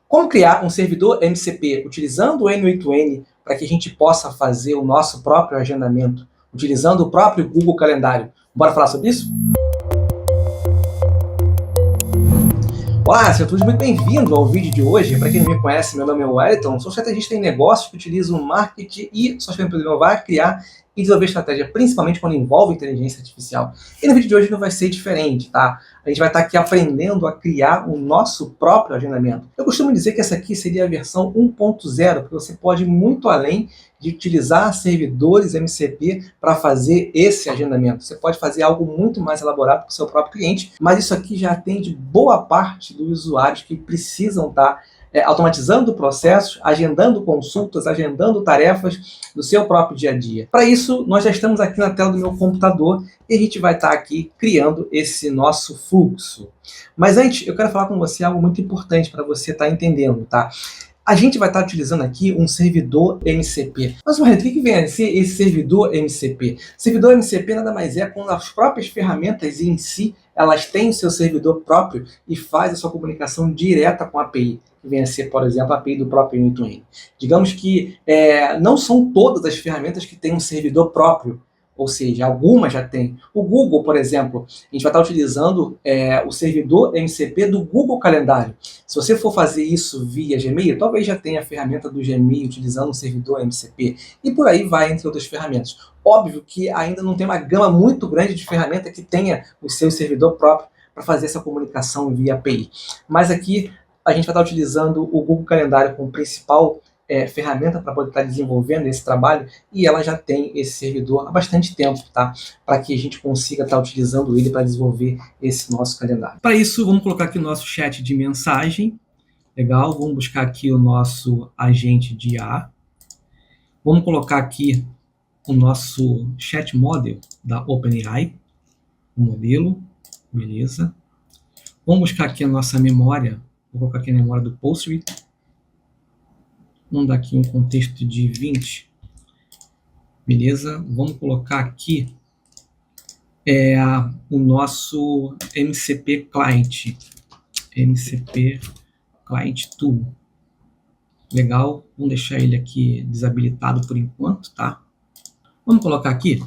Como criar um servidor MCP utilizando o N8N para que a gente possa fazer o nosso próprio agendamento, utilizando o próprio Google Calendário? Bora falar sobre isso? Olá, sejam todos muito bem-vindos ao vídeo de hoje. Para quem não me conhece, meu nome é Wellington, sou estrategista em negócios que utilizo marketing e software empreendedor para criar e desenvolver estratégia, principalmente quando envolve inteligência artificial. E no vídeo de hoje não vai ser diferente, tá? A gente vai estar aqui aprendendo a criar o nosso próprio agendamento. Eu costumo dizer que essa aqui seria a versão 1.0, porque você pode ir muito além de utilizar servidores MCP para fazer esse agendamento. Você pode fazer algo muito mais elaborado para o seu próprio cliente, mas isso aqui já atende boa parte dos usuários que precisam estar automatizando processos, agendando consultas, agendando tarefas do seu próprio dia a dia. Para isso, nós já estamos aqui na tela do meu computador e a gente vai estar aqui criando esse nosso fluxo. Mas antes, eu quero falar com você algo muito importante para você estar entendendo, tá? A gente vai estar utilizando aqui um servidor MCP. Mas, Marreto, o que vem a ser esse servidor MCP? Servidor MCP nada mais é quando as próprias ferramentas em si, elas têm o seu servidor próprio e faz a sua comunicação direta com a API, que vem a ser, por exemplo, a API do próprio N2N. Digamos que não são todas as ferramentas que têm um servidor próprio, ou seja, algumas já têm. O Google, por exemplo, a gente vai estar utilizando o servidor MCP do Google Calendário. Se você for fazer isso via Gmail, talvez já tenha a ferramenta do Gmail utilizando um servidor MCP. E por aí vai, entre outras ferramentas. Óbvio que ainda não tem uma gama muito grande de ferramenta que tenha o seu servidor próprio para fazer essa comunicação via API. Mas aqui a gente vai estar utilizando o Google Calendário como principal ferramenta para poder estar desenvolvendo esse trabalho, e ela já tem esse servidor há bastante tempo, tá? Para que a gente consiga estar utilizando ele para desenvolver esse nosso calendário. Para isso, vamos colocar aqui o nosso chat de mensagem. Legal, vamos buscar aqui o nosso agente de IA. Vamos colocar aqui o nosso chat model da OpenAI, o modelo, beleza. Vamos buscar aqui a nossa memória, vou colocar aqui a memória do Postgre. Vamos dar aqui um contexto de 20. Beleza? Vamos colocar aqui o nosso MCP Client. MCP Client Tool. Legal? Vamos deixar ele aqui desabilitado por enquanto, tá? Vamos colocar aqui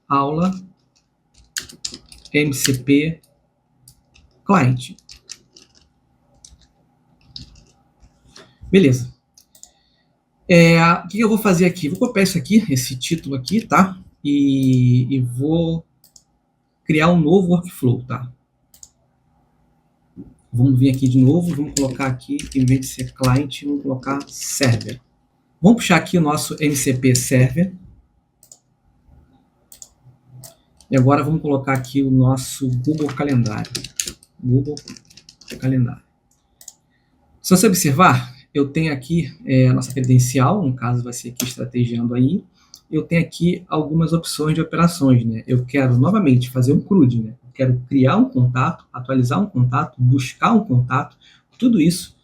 aula MCP Client. Beleza. O que eu vou fazer aqui? Vou copiar isso aqui, esse título aqui, tá? E vou criar um novo workflow, tá? Vamos vir aqui de novo, vamos colocar aqui, em vez de ser client, vamos colocar server. Vamos puxar aqui o nosso MCP server. E agora vamos colocar aqui o nosso Google Calendário. Google Calendário. Se você observar, eu tenho aqui a nossa credencial, no caso vai ser aqui estrategiando aí. Eu tenho aqui algumas opções de operações, né? Eu quero novamente fazer um CRUD, né? Eu quero criar um contato, atualizar um contato, buscar um contato, tudo isso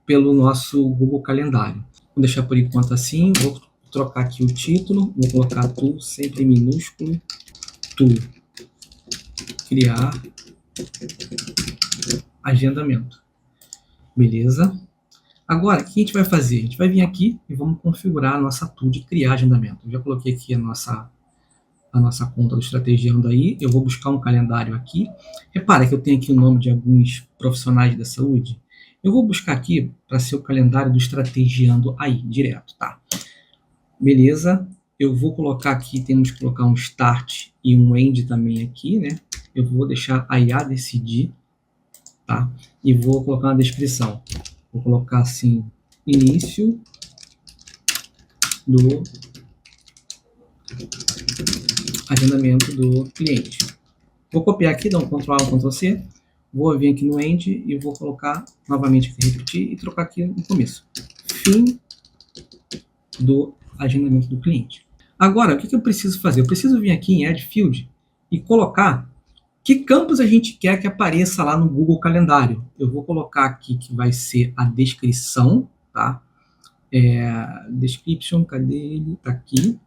pelo nosso Google Calendário. Vou deixar por enquanto assim, vou trocar aqui o título, vou colocar tool sempre em minúsculo, tool, criar agendamento. Beleza? Agora, o que a gente vai fazer? A gente vai vir aqui e vamos configurar a nossa tool de criar agendamento. Eu já coloquei aqui a nossa conta do Estrategiando aí. Eu vou buscar um calendário aqui. Repara que eu tenho aqui o nome de alguns profissionais da saúde. Eu vou buscar aqui para ser o calendário do Estrategiando aí, direto, tá? Beleza. Eu vou colocar aqui, temos que colocar um start e um end também aqui, né? Eu vou deixar a IA decidir, tá? E vou colocar na descrição. Vou colocar assim, início do agendamento do cliente. Vou copiar aqui, dar um Ctrl A, um Ctrl C. Vou vir aqui no end e vou colocar novamente aqui, repetir e trocar aqui no começo. Fim do agendamento do cliente. Agora, o que eu preciso fazer? Eu preciso vir aqui em Add Field e colocar que campos a gente quer que apareça lá no Google Calendário. Eu vou colocar aqui que vai ser a descrição, tá? Description, cadê ele? Tá aqui.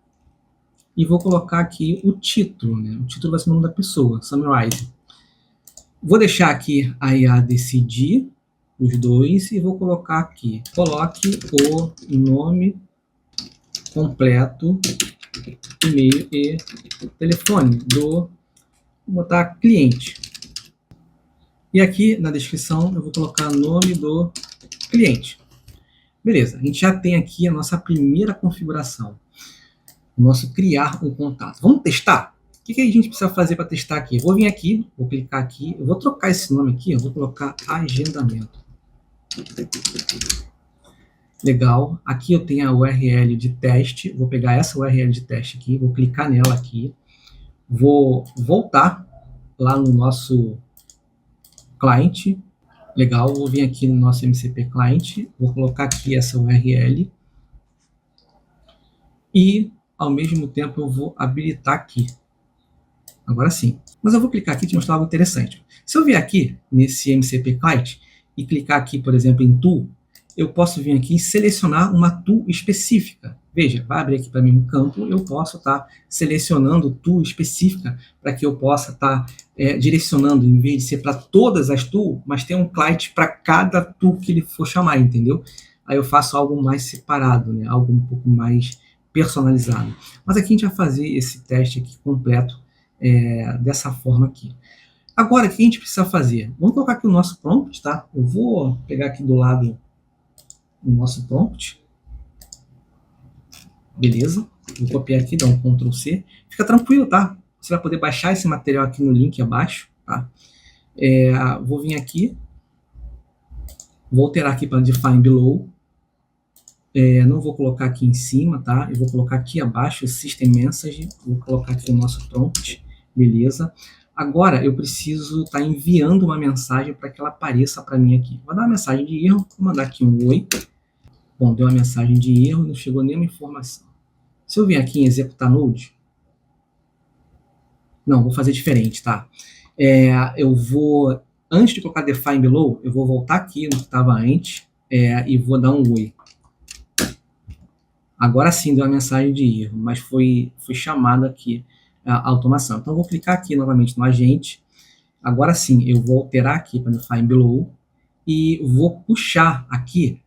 E vou colocar aqui o título, né? O título vai ser o nome da pessoa, Summarize. Vou deixar aqui a IA decidir, os dois e vou colocar aqui. Coloque o nome completo, e-mail e telefone do, vou botar cliente. E aqui na descrição eu vou colocar o nome do cliente. Beleza, a gente já tem aqui a nossa primeira configuração. O nosso criar um contato. Vamos testar? O que a gente precisa fazer para testar aqui? Eu vou vir aqui, vou clicar aqui, eu vou trocar esse nome aqui, eu vou colocar agendamento. Legal, aqui eu tenho a URL de teste, vou pegar essa URL de teste aqui, vou clicar nela aqui, vou voltar lá no nosso client, legal, vou vir aqui no nosso MCP client, vou colocar aqui essa URL e ao mesmo tempo eu vou habilitar aqui. Agora sim. Mas eu vou clicar aqui e te mostrar algo interessante. Se eu vier aqui nesse MCP client e clicar aqui, por exemplo, em tool, eu posso vir aqui e selecionar uma tool específica. Veja, vai abrir aqui para mim um campo, eu posso estar selecionando tool específica para que eu possa estar direcionando, em vez de ser para todas as tools, mas tem um client para cada tool que ele for chamar, entendeu? Aí eu faço algo mais separado, né? Algo um pouco mais personalizado. Mas aqui a gente vai fazer esse teste aqui completo dessa forma aqui. Agora, o que a gente precisa fazer? Vamos colocar aqui o nosso prompt, tá? Eu vou pegar aqui do lado o nosso prompt. Beleza? Vou copiar aqui, dar um Ctrl C. Fica tranquilo, tá? Você vai poder baixar esse material aqui no link abaixo, tá? Vou vir aqui. Vou alterar aqui para Define Below. Não vou colocar aqui em cima, tá? Eu vou colocar aqui abaixo o System Message. Vou colocar aqui o nosso prompt. Beleza? Agora eu preciso estar enviando uma mensagem para que ela apareça para mim aqui. Vou dar uma mensagem de erro, vou mandar aqui um oi. Bom, deu uma mensagem de erro, não chegou nenhuma informação. Se eu vier aqui em executar node, não, vou fazer diferente, tá? Eu vou, antes de colocar define below, eu vou voltar aqui no que estava antes e vou dar um oi. Agora sim deu uma mensagem de erro, mas foi chamada aqui a automação. Então eu vou clicar aqui novamente no agente. Agora sim eu vou alterar aqui para define below e vou puxar aqui,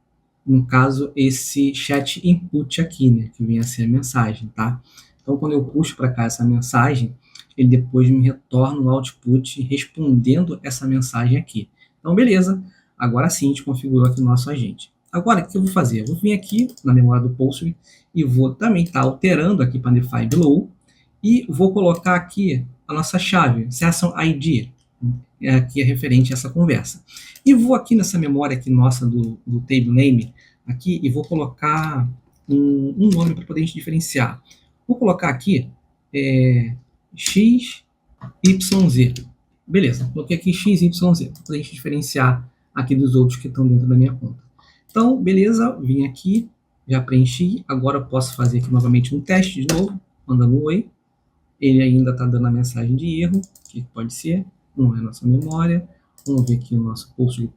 no caso, esse chat input aqui, né, que vem a ser a mensagem, tá? Então, quando eu puxo para cá essa mensagem, ele depois me retorna o output respondendo essa mensagem aqui. Então, beleza. Agora sim, a gente configurou aqui o nosso agente. Agora, o que eu vou fazer? Eu vou vir aqui na memória do Postgre e vou também estar alterando aqui para define below e vou colocar aqui a nossa chave, session ID, que é referente a essa conversa. E vou aqui nessa memória aqui nossa do table name aqui e vou colocar um nome para poder a gente diferenciar. Vou colocar aqui XYZ. Beleza, coloquei aqui XYZ para poder a gente diferenciar aqui dos outros que estão dentro da minha conta. Então, beleza, vim aqui, já preenchi. Agora eu posso fazer aqui novamente um teste de novo, mandando um oi. Ele ainda está dando a mensagem de erro, o que pode ser? Não é a nossa memória. Vamos ver aqui o nosso post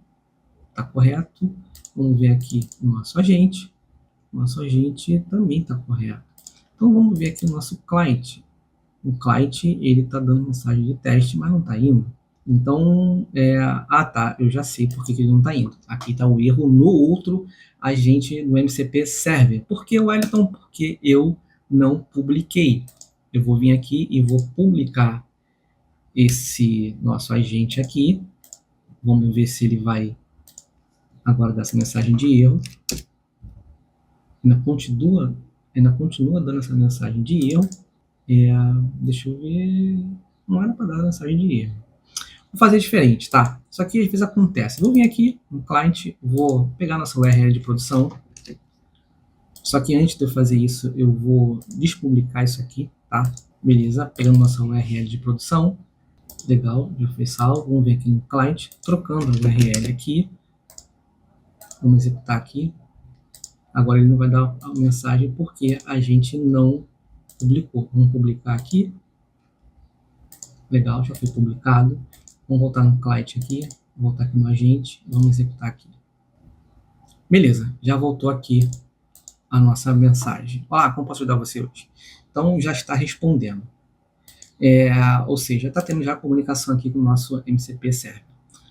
está correto. Vamos ver aqui o nosso agente. O nosso agente também está correto. Então vamos ver aqui o nosso client. O client ele está dando mensagem de teste, mas não está indo. Então, tá, eu já sei por que ele não está indo. Aqui está o erro no outro agente do MCP Server. Por que, Wellington? Porque eu não publiquei. Eu vou vir aqui e vou publicar esse nosso agente aqui. Vamos ver se ele vai agora dar essa mensagem de erro. Ainda continua dando essa mensagem de erro. Deixa eu ver. Não era para dar mensagem de erro. Vou fazer diferente, tá? Isso aqui às vezes acontece. Vou vir aqui no client, vou pegar nossa URL de produção. Só que antes de eu fazer isso, eu vou despublicar isso aqui, tá? Beleza, pegando nossa URL de produção. Legal, já foi salvo. Vamos ver aqui no client, trocando a URL aqui. Vamos executar aqui. Agora ele não vai dar a mensagem porque a gente não publicou. Vamos publicar aqui. Legal, já foi publicado. Vamos voltar no client aqui. Voltar aqui no agente. Vamos executar aqui. Beleza, já voltou aqui a nossa mensagem. Olá, como posso ajudar você hoje? Então já está respondendo. Ou seja, está tendo já comunicação aqui com o nosso MCP Server.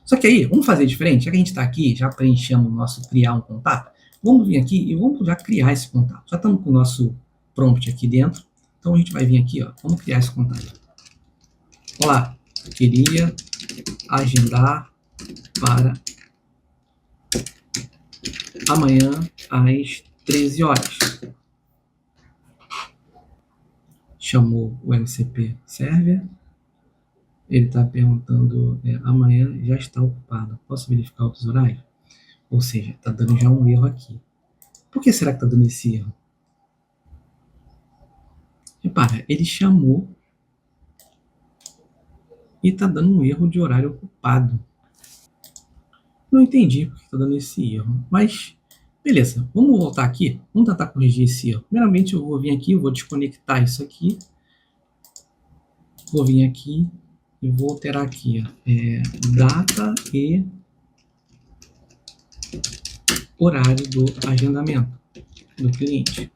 Só que aí, vamos fazer diferente? Já que a gente está aqui, já preenchemos o nosso criar um contato, vamos vir aqui e vamos já criar esse contato. Já estamos com o nosso prompt aqui dentro, então a gente vai vir aqui, ó, vamos criar esse contato. Olá, queria agendar para amanhã às 13 horas. Chamou o MCP Server. Ele está perguntando, amanhã já está ocupado, posso verificar outros horários? Ou seja, está dando já um erro aqui. Por que será que está dando esse erro? Repara, ele chamou e está dando um erro de horário ocupado. Não entendi porque está dando esse erro, mas beleza, vamos voltar aqui, vamos tentar corrigir esse erro. Primeiramente eu vou vir aqui, eu vou desconectar isso aqui, vou vir aqui e vou alterar aqui, data e horário do agendamento do cliente.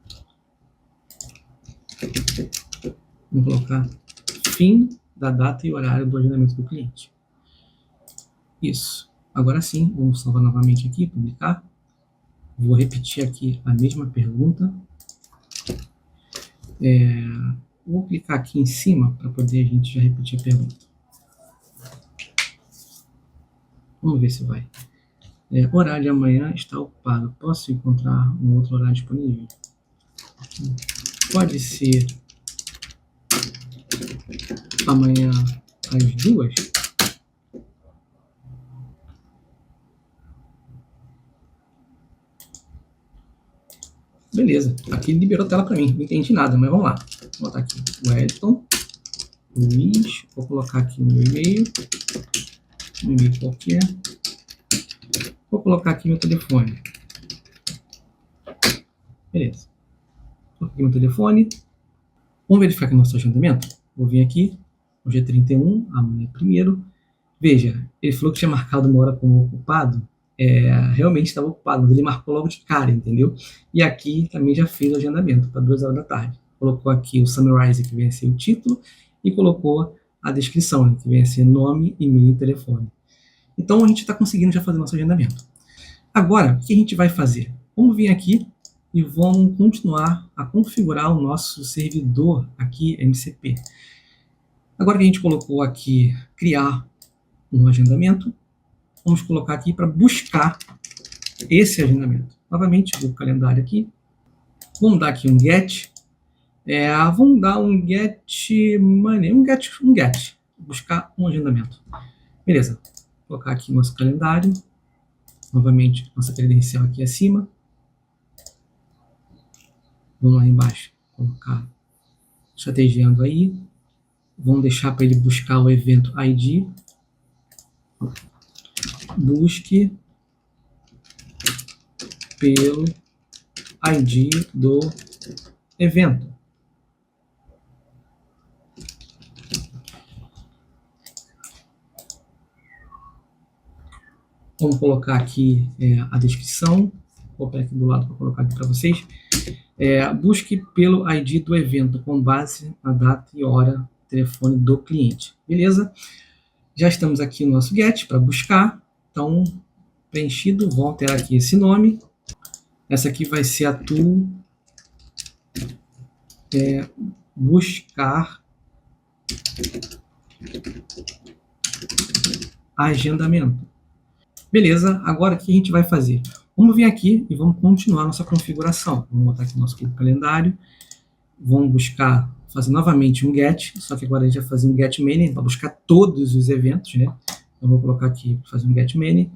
Vamos colocar fim da data e horário do agendamento do cliente. Isso. Agora sim, vamos salvar novamente aqui, publicar. Vou repetir aqui a mesma pergunta. Vou clicar aqui em cima para poder a gente já repetir a pergunta. Vamos ver se vai. Horário de amanhã está ocupado. Posso encontrar um outro horário disponível? Pode ser amanhã às 2? Beleza, aqui liberou a tela para mim, não entendi nada, mas vamos lá. Vou botar aqui Wellington, Luiz, vou colocar aqui o meu e-mail, um e-mail qualquer. Vou colocar aqui meu telefone. Beleza. Coloquei meu telefone. Vamos verificar aqui o nosso agendamento? Vou vir aqui, hoje é 31, amanhã é 1º. Veja, ele falou que tinha marcado uma hora como ocupado. Realmente estava ocupado, mas ele marcou logo de cara, entendeu? E aqui também já fez o agendamento para 2 horas da tarde. Colocou aqui o summarize, que vem a ser o título, e colocou a descrição, né, que vem a ser nome, e-mail e telefone. Então a gente está conseguindo já fazer nosso agendamento. Agora, o que a gente vai fazer? Vamos vir aqui e vamos continuar a configurar o nosso servidor aqui, MCP. Agora que a gente colocou aqui, criar um agendamento, vamos colocar aqui para buscar esse agendamento. Novamente, o calendário aqui. Vamos dar aqui um get. Vamos dar um get money, um get. Buscar um agendamento. Beleza. Vou colocar aqui nosso calendário. Novamente, nossa credencial aqui acima. Vamos lá embaixo. Colocar estrategiando aí. Vamos deixar para ele buscar o evento ID. Busque pelo ID do evento. Vamos colocar aqui a descrição. Vou pegar aqui do lado para colocar aqui para vocês. Busque pelo ID do evento com base na data e hora, telefone do cliente. Beleza? Já estamos aqui no nosso get para buscar. Então, preenchido, vou alterar aqui esse nome. Essa aqui vai ser a tool buscar agendamento. Beleza, agora o que a gente vai fazer? Vamos vir aqui e vamos continuar nossa configuração. Vamos botar aqui o nosso calendário. Vamos buscar, fazer novamente um get, só que agora a gente vai fazer um get many para buscar todos os eventos, né? Então vou colocar aqui, fazer um get many.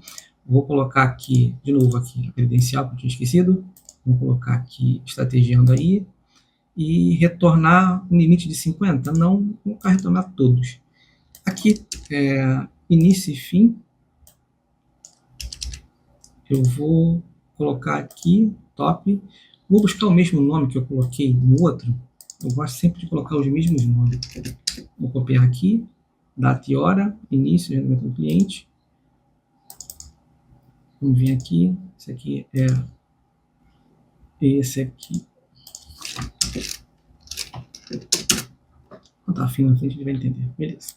Vou colocar aqui, de novo aqui, a credencial que eu tinha esquecido. Vou colocar aqui, estrategiando aí. E retornar um limite de 50? Não, vou retornar todos. Aqui, início e fim. Eu vou colocar aqui, top. Vou buscar o mesmo nome que eu coloquei no outro. Eu gosto sempre de colocar os mesmos nomes. Vou copiar aqui, data e hora, início, agendamento do cliente. Vamos vir aqui, esse aqui é esse aqui. Vou botar fim na frente, ele vai entender. Beleza.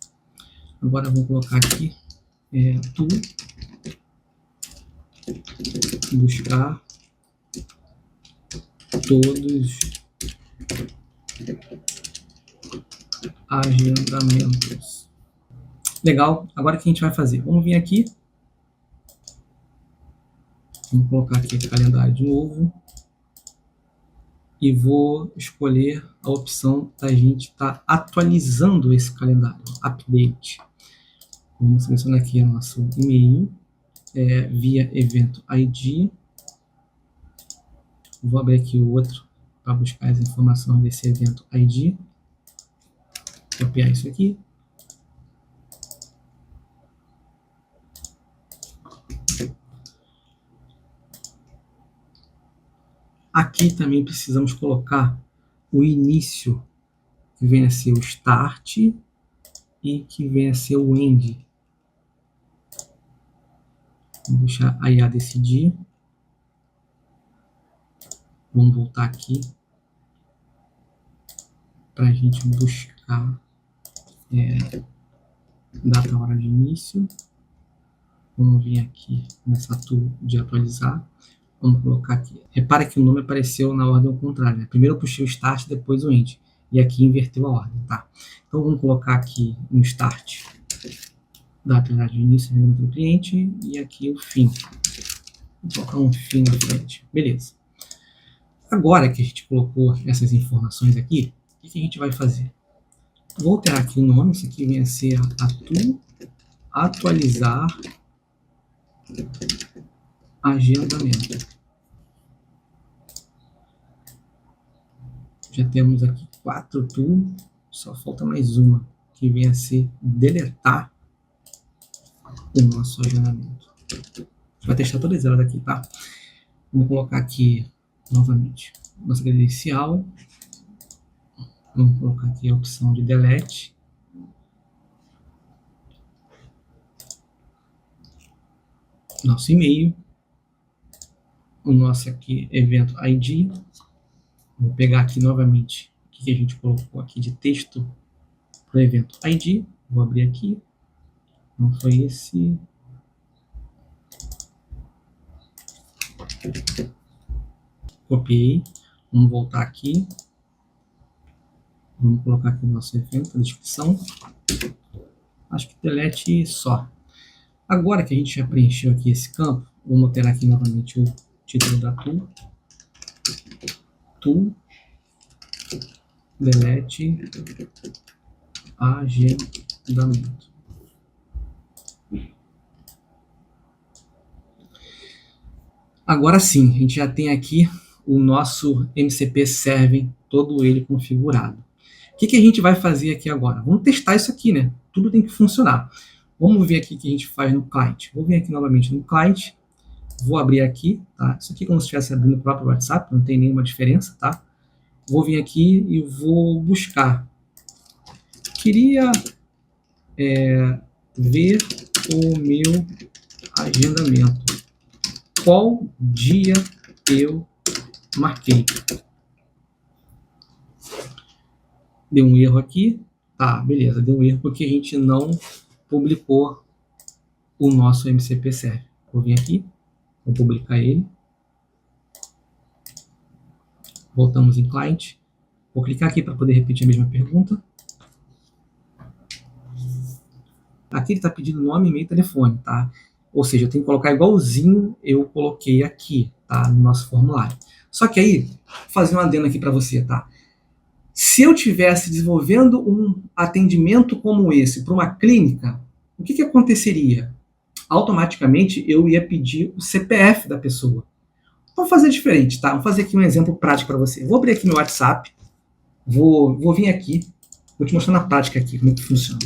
Agora eu vou colocar aqui tu buscar todos agendamentos. Legal, agora o que a gente vai fazer? Vamos vir aqui, vamos colocar aqui o calendário de novo e vou escolher a opção da gente estar atualizando esse calendário, update. Vamos selecionar aqui o nosso e-mail, via evento ID. Vou abrir aqui o outro para buscar as informações desse evento ID. Copiar isso aqui. Aqui também precisamos colocar o início, que venha a ser o start e que venha a ser o end. Vamos deixar a IA decidir. Vamos voltar aqui para a gente buscar data, hora de início. Vamos vir aqui nessa tool de atualizar. Vamos colocar aqui. Repara que o nome apareceu na ordem ao contrário, né? Primeiro eu puxei o start, depois o end. E aqui inverteu a ordem, tá? Então vamos colocar aqui no start data de início do cliente e aqui o fim. Vou colocar um fim na frente. Beleza. Agora que a gente colocou essas informações aqui, o que a gente vai fazer? Vou alterar aqui o nome, isso aqui vem a ser atualizar agendamento. Já temos aqui 4 tools, só falta mais uma, que vem a ser deletar o nosso agendamento. A gente vai testar todas elas aqui, tá? Vamos colocar aqui novamente nossa credencial. Vamos colocar aqui a opção de delete. Nosso e-mail. O nosso aqui, evento ID. Vou pegar aqui novamente o que a gente colocou aqui de texto para o evento ID. Vou abrir aqui. Não foi esse. Copiei. Vamos voltar aqui. Vamos colocar aqui o nosso evento, a descrição. Acho que delete só. Agora que a gente já preencheu aqui esse campo, vamos alterar aqui novamente o título da tool. Tool. Delete agendamento. Agora sim, a gente já tem aqui o nosso MCP Server, todo ele configurado. O que a gente vai fazer aqui agora? Vamos testar isso aqui, né? Tudo tem que funcionar. Vamos ver aqui o que a gente faz no client. Vou vir aqui novamente no client. Vou abrir aqui, tá? Isso aqui é como se estivesse abrindo o próprio WhatsApp, não tem nenhuma diferença, tá? Vou vir aqui e vou buscar. Queria ver o meu agendamento. Qual dia eu marquei? Deu um erro aqui. Tá, beleza, deu um erro porque a gente não publicou o nosso MCP Server. Vou vir aqui, vou publicar ele. Voltamos em Client. Vou clicar aqui para poder repetir a mesma pergunta. Aqui ele está pedindo nome, e-mail e telefone, tá? Ou seja, eu tenho que colocar igualzinho eu coloquei aqui, tá? No nosso formulário. Só que aí, vou fazer um adendo aqui para você, tá? Se eu estivesse desenvolvendo um atendimento como esse para uma clínica, o que aconteceria? Automaticamente eu ia pedir o CPF da pessoa. Vamos fazer diferente, tá? Vamos fazer aqui um exemplo prático para você. Vou abrir aqui meu WhatsApp, vou vir aqui, vou te mostrar na prática aqui como é que funciona.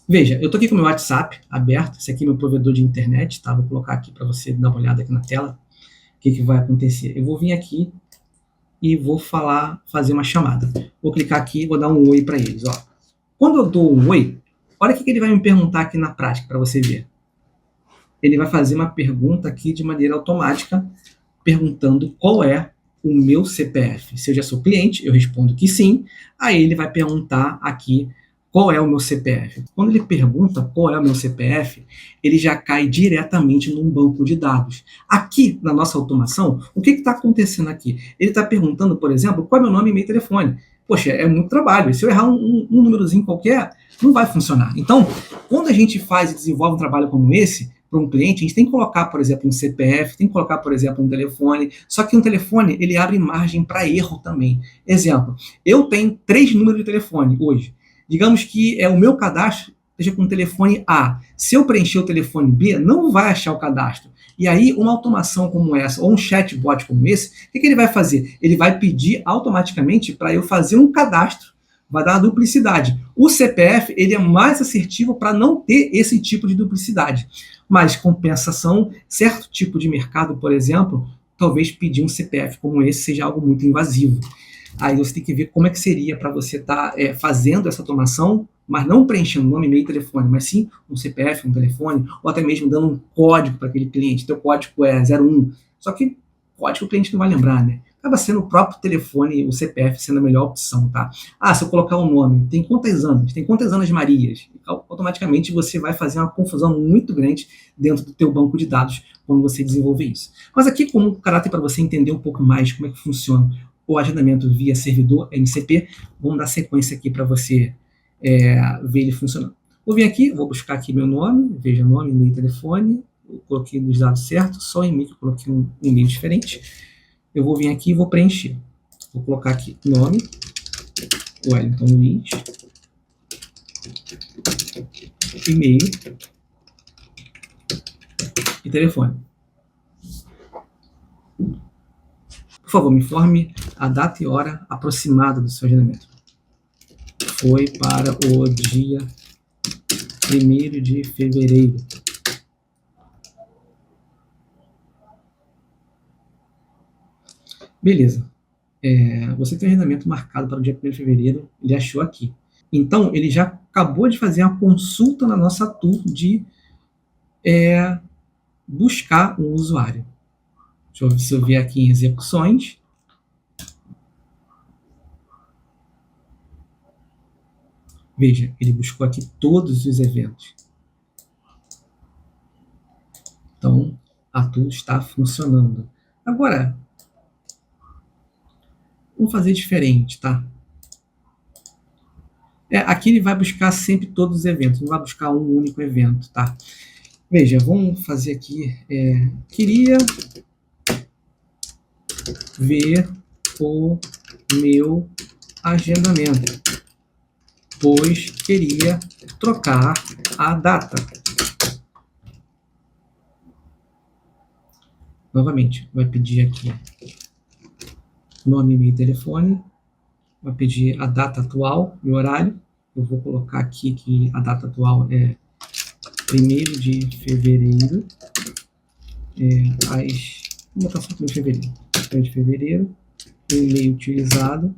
Veja, eu estou aqui com o meu WhatsApp aberto, esse aqui é meu provedor de internet, tá? Vou colocar aqui para você dar uma olhada aqui na tela, o que vai acontecer. Eu vou vir aqui e vou fazer uma chamada. Vou clicar aqui e vou dar um oi para eles, ó. Quando eu dou um oi, olha o que ele vai me perguntar aqui na prática para você ver. Ele vai fazer uma pergunta aqui de maneira automática, perguntando qual é o meu CPF. Se eu já sou cliente, eu respondo que sim. Aí ele vai perguntar aqui qual é o meu CPF? Quando ele pergunta qual é o meu CPF, ele já cai diretamente num banco de dados. Aqui, na nossa automação, o que está acontecendo aqui? Ele está perguntando, por exemplo, qual é o meu nome, e-mail e telefone. Poxa, é muito trabalho. Se eu errar um númerozinho qualquer, não vai funcionar. Então, quando a gente faz e desenvolve um trabalho como esse, para um cliente, a gente tem que colocar, por exemplo, um CPF, tem que colocar, por exemplo, um telefone, só que um telefone, ele abre margem para erro também. Exemplo, eu tenho 3 números de telefone hoje. Digamos que o meu cadastro esteja com o telefone A. Se eu preencher o telefone B, não vai achar o cadastro. E aí, uma automação como essa, ou um chatbot como esse, o que ele vai fazer? Ele vai pedir automaticamente para eu fazer um cadastro. Vai dar uma duplicidade. O CPF ele é mais assertivo para não ter esse tipo de duplicidade. Mas, compensação, certo tipo de mercado, por exemplo, talvez pedir um CPF como esse seja algo muito invasivo. Aí você tem que ver como é que seria para você estar fazendo essa automação, mas não preenchendo nome, e-mail e telefone, mas sim um CPF, um telefone, ou até mesmo dando um código para aquele cliente. Teu código é 01. Só que código o cliente não vai lembrar, né? Acaba sendo o próprio telefone, o CPF sendo a melhor opção, tá? Ah, se eu colocar o nome, tem quantos anos? Tem quantas Anas Marias? Automaticamente você vai fazer uma confusão muito grande dentro do teu banco de dados quando você desenvolver isso. Mas aqui, como caráter para você entender um pouco mais como é que funciona o agendamento via servidor MCP, vamos dar sequência aqui para você ver ele funcionando. Vou vir aqui, vou buscar aqui meu nome, veja nome, e-mail, telefone, eu coloquei os dados certos, só em e-mail que eu coloquei um e-mail diferente. Eu vou vir aqui e vou preencher. Vou colocar aqui nome, Wellington Luiz, e-mail e telefone. Por favor, me informe a data e hora aproximada do seu agendamento. Foi para o dia 1º de fevereiro. Beleza. Você tem um agendamento marcado para o dia 1º de fevereiro, ele achou aqui. Então, ele já acabou de fazer uma consulta na nossa tool de buscar um usuário. Deixa eu ver aqui em execuções. Veja, ele buscou aqui todos os eventos. Então, a tool está funcionando. Agora, vamos fazer diferente, tá? Aqui ele vai buscar sempre todos os eventos, não vai buscar um único evento, tá? Veja, vamos fazer aqui. Queria ver o meu agendamento, pois queria trocar a data. Novamente, vai pedir aqui nome, e-mail, telefone, vai pedir a data atual e o horário. Eu vou colocar aqui que a data atual é 1º de fevereiro, vou botar só 1º de fevereiro, 1º de fevereiro, o e-mail utilizado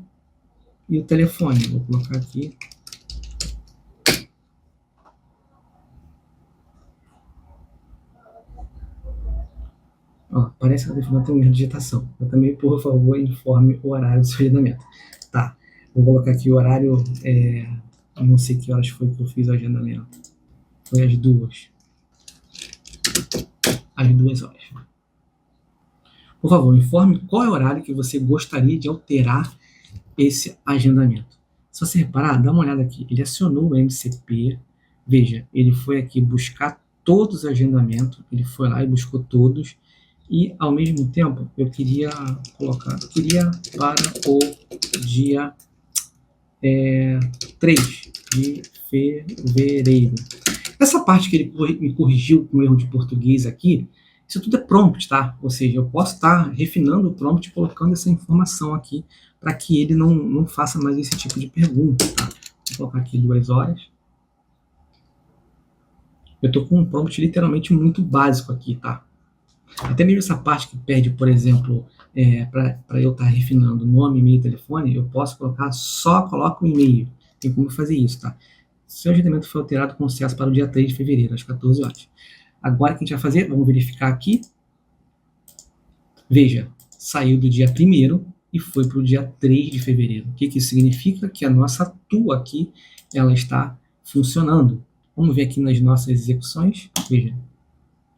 e o telefone. Vou colocar aqui parece que a definição tem um erro de digitação. Eu também, por favor, informe o horário do seu agendamento. Tá, vou colocar aqui o horário, não sei que horas foi que eu fiz o agendamento. Foi às 2. Às 2 horas. Por favor, informe qual é o horário que você gostaria de alterar esse agendamento. Se você reparar, dá uma olhada aqui. Ele acionou o MCP. Veja, ele foi aqui buscar todos os agendamentos. Ele foi lá e buscou todos. E, ao mesmo tempo, eu queria para o dia 3 de fevereiro. Essa parte que ele me corrigiu com erro de português aqui, isso tudo é prompt, tá? Ou seja, eu posso estar refinando o prompt, colocando essa informação aqui, para que ele não faça mais esse tipo de pergunta, tá? Vou colocar aqui 2 horas. Eu estou com um prompt literalmente muito básico aqui, tá? Até mesmo essa parte que pede, por exemplo, para eu estar refinando nome, e-mail e telefone, eu posso colocar, só coloco o e-mail. Tem como fazer isso, tá? Seu agendamento foi alterado com sucesso para o dia 3 de fevereiro, às 14 horas. Agora o que a gente vai fazer? Vamos verificar aqui. Veja, saiu do dia 1º e foi para o dia 3 de fevereiro. O que isso significa? Que a nossa tool aqui, ela está funcionando. Vamos ver aqui nas nossas execuções. Veja,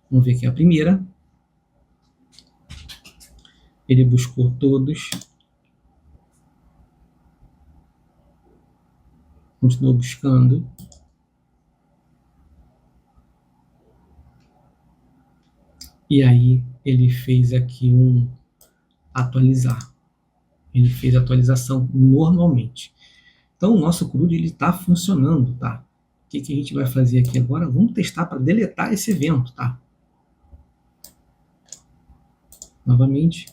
vamos ver aqui a primeira. Ele buscou todos. Continuou buscando. E aí ele fez aqui um atualizar. Ele fez a atualização normalmente. Então o nosso CRUD está funcionando, tá? O que a gente vai fazer aqui agora? Vamos testar para deletar esse evento, tá? Novamente.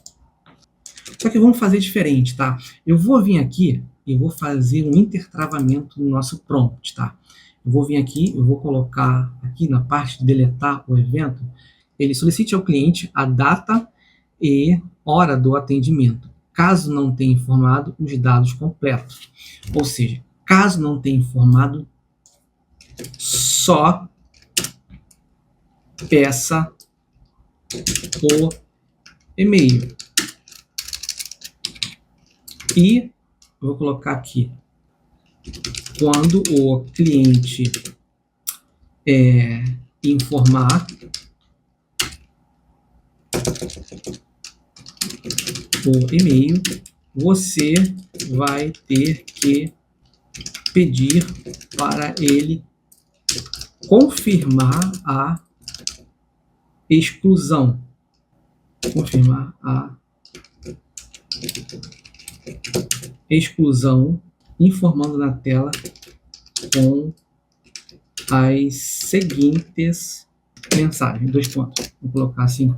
Só que vamos fazer diferente, tá? Eu vou vir aqui e vou fazer um intertravamento no nosso prompt, tá? Eu vou vir aqui, eu vou colocar aqui na parte de deletar o evento, ele solicite ao cliente a data e hora do atendimento, caso não tenha informado os dados completos. Ou seja, caso não tenha informado, só peça o e-mail. E eu vou colocar aqui, quando o cliente informar o e-mail, você vai ter que pedir para ele confirmar a exclusão. Confirmar a exclusão, informando na tela com as seguintes mensagens. 2 pontos. Vou colocar assim.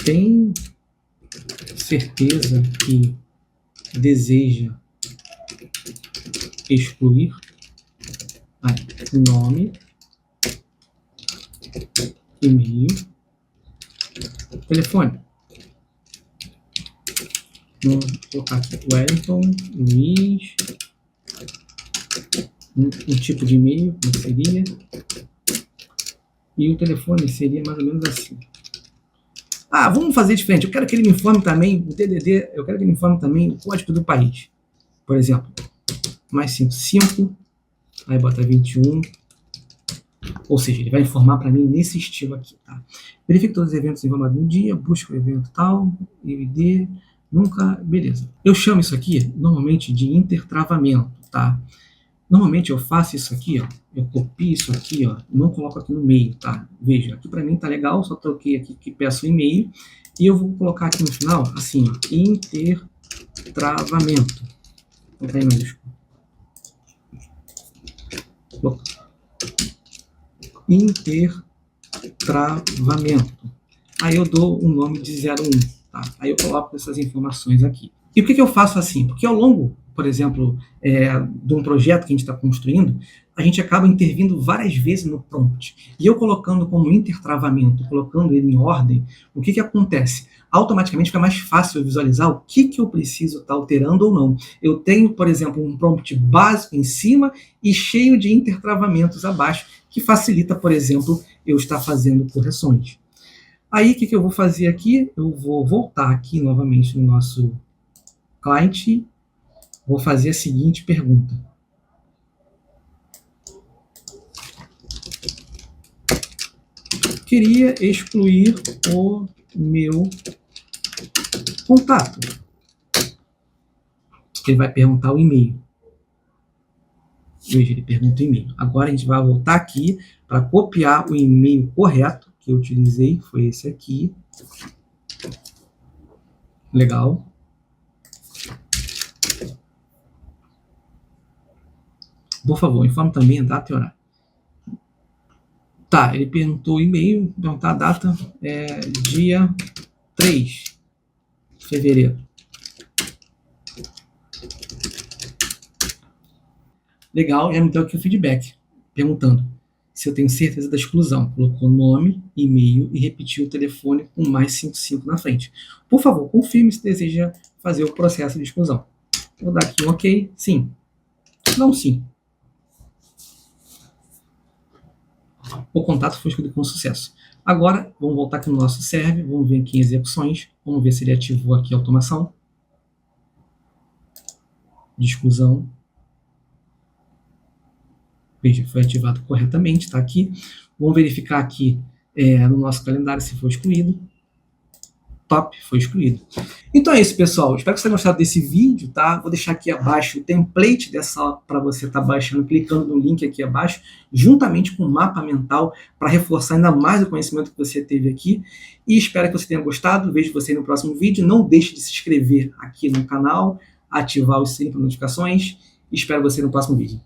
Tem certeza que deseja excluir? Nome, e-mail, telefone. Vamos colocar aqui Wellington, Luiz, um tipo de e-mail, como seria, e o telefone seria mais ou menos assim. Vamos fazer diferente, eu quero que ele me informe também, o TDD, eu quero que ele me informe também o código do país. Por exemplo, mais 55, aí bota 21, ou seja, ele vai informar para mim nesse estilo aqui, tá? Verifique todos os eventos informados no dia, busca o evento tal, ID, nunca, beleza. Eu chamo isso aqui, normalmente, de intertravamento, tá? Normalmente eu faço isso aqui, ó, eu copio isso aqui, ó, não coloco aqui no meio, tá? Veja, aqui para mim tá legal, só troquei aqui que peço o e-mail, e eu vou colocar aqui no final, assim, ó, intertravamento. Vou colocar em maiúsculo. Intertravamento. Aí eu dou um nome de 01, tá? Aí eu coloco essas informações aqui. E por que eu faço assim? Porque ao longo, por exemplo, de um projeto que a gente está construindo, a gente acaba intervindo várias vezes no prompt. E eu colocando como intertravamento, colocando ele em ordem, o que acontece? Automaticamente fica mais fácil eu visualizar o que eu preciso estar alterando ou não. Eu tenho, por exemplo, um prompt básico em cima e cheio de intertravamentos abaixo, que facilita, por exemplo, eu estar fazendo correções. Aí, o que eu vou fazer aqui? Eu vou voltar aqui novamente no nosso client, vou fazer a seguinte pergunta. Queria excluir o meu contato. Ele vai perguntar o e-mail. Veja, ele pergunta o e-mail. Agora a gente vai voltar aqui para copiar o e-mail correto que eu utilizei, foi esse aqui. Legal. Por favor, informe também a data e horário. Tá, ele perguntou o e-mail, perguntar a data, dia 3 de fevereiro. Legal, já me deu aqui o feedback, perguntando se eu tenho certeza da exclusão. Colocou nome, e-mail e repetiu o telefone com mais 55 na frente. Por favor, confirme se deseja fazer o processo de exclusão. Vou dar aqui um ok, sim. Não, sim. O contato foi excluído com sucesso. Agora, vamos voltar aqui no nosso server, vamos ver aqui em execuções, vamos ver se ele ativou aqui a automação de exclusão. Veja, foi ativado corretamente, está aqui. Vamos verificar aqui no nosso calendário se foi excluído. Top, foi excluído. Então é isso, pessoal. Espero que vocês tenham gostado desse vídeo, tá? Vou deixar aqui abaixo o template dessa para você estar baixando, clicando no link aqui abaixo, juntamente com o mapa mental, para reforçar ainda mais o conhecimento que você teve aqui. E espero que você tenha gostado. Vejo você no próximo vídeo. Não deixe de se inscrever aqui no canal, ativar o sininho para notificações. Espero você no próximo vídeo.